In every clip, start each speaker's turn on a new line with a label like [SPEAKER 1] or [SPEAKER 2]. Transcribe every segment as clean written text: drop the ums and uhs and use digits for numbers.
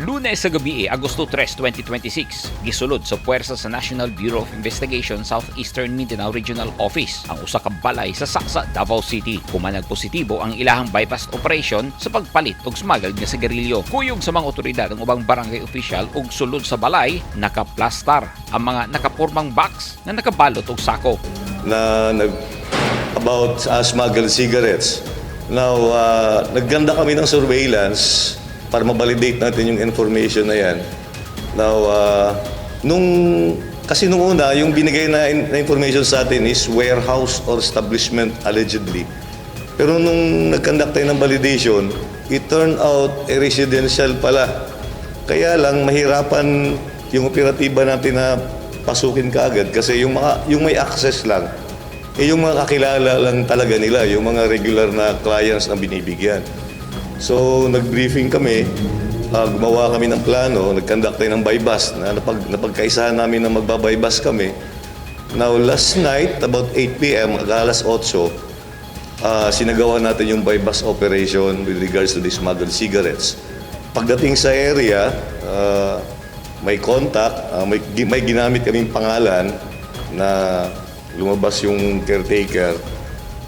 [SPEAKER 1] Lunes sa gabi, Agosto 3, 2026, gisulod sa puwersa sa National Bureau of Investigation Southeastern Mindanao Regional Office ang usa ka balay sa Saksa, Davao City. Kumanag positibo ang ilahang bypass operation sa pagpalit og smuggled nga sigarilyo. Kuyog sa mga otoridad ang ubang barangay official ug sulod sa balay, nakaplastar ang mga nakapormang box na nakabalot og sako.
[SPEAKER 2] About smuggled cigarettes. Now, nagganda kami ng surveillance para ma-validate natin yung information na yan. Now, kasi nung una, yung binigay na information sa atin is warehouse or establishment allegedly. Pero nung nag-conduct tayo ng validation, it turned out residential pala. Kaya lang, mahirapan yung operatiba natin na pasukin kaagad kasi yung may access lang, yung mga kakilala lang talaga nila, yung mga regular na clients na binibigyan. So, nag-briefing kami, gumawa kami ng plano, nag-conduct tayo ng bypass, na napagkaisahan namin na magbabypass kami. Now, last night, about 8 p.m., alas 8, sinagawa natin yung bypass operation with regards to the smuggled cigarettes. Pagdating sa area, may contact, may ginamit kaming pangalan na lumabas yung caretaker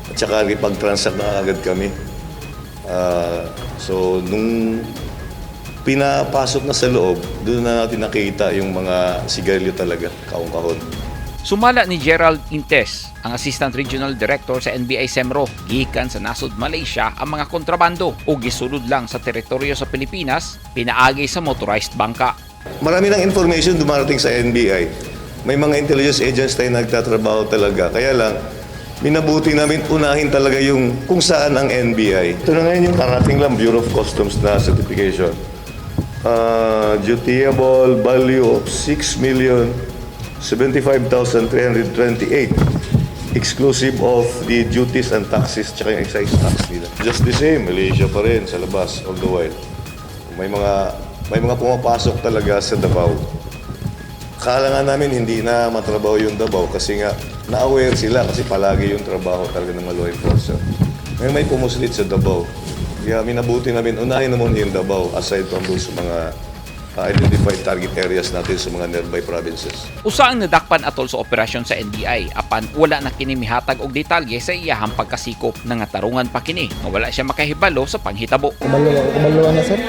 [SPEAKER 2] at saka ipag-transact na agad kami. So, nung pinapasok na sa loob, doon na natin nakita yung mga sigarilyo talaga, kahon-kahon.
[SPEAKER 1] Sumala ni Gerald Intes, ang Assistant Regional Director sa NBI SEMRO, gikan sa nasod Malaysia ang mga kontrabando o gisulod lang sa teritoryo sa Pilipinas, pinaagi sa motorized bangka.
[SPEAKER 2] Marami ng information dumarating sa NBI. May mga intelligence agents tayo nagtatrabaho talaga. Kaya lang, minabuti namin unahin talaga yung kung saan ang NBI. Ito na ngayon yung karating lang Bureau of Customs na certification. Dutiable value of 6,075,328 exclusive of the duties and taxes tsaka yung excise tax nila. Just the same, Malaysia pa rin sa labas all the while. May mga pumapasok talaga sa Davao. Akala nga namin hindi na matrabaho yung Davao kasi nga na-aware sila kasi palagi yung trabaho talaga ng mga law enforcer. Ngayon may pumuslit sa Davao. Kaya minabuti namin, unahin naman yung Davao aside from those mga identified target areas natin sa mga nearby provinces.
[SPEAKER 1] Usa ang nadakpan atol sa operasyon sa NBI apan wala na kini mihatag og detalye sa iyahang pagkasikop nangatarungan pa kini nga wala siya makahibalo sa panghitabo.
[SPEAKER 3] Kumaluan na sir?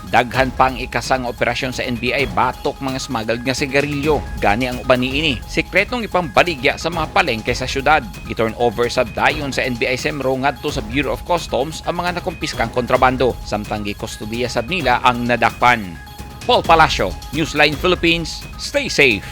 [SPEAKER 1] Daghan pang ikasang operasyon sa NBI batok mga smuggled nga sigarilyo. Gani ang uban niini, sekretong ipambaligya sa mga palengke sa syudad. Giturn over sa dayon sa NBI SEMRO ngadto sa Bureau of Customs ang mga nakumpiskang kontrabando. Samtang gikustudiya sab nila ang nadakpan. Paul Palacio, Newsline Philippines. Stay safe.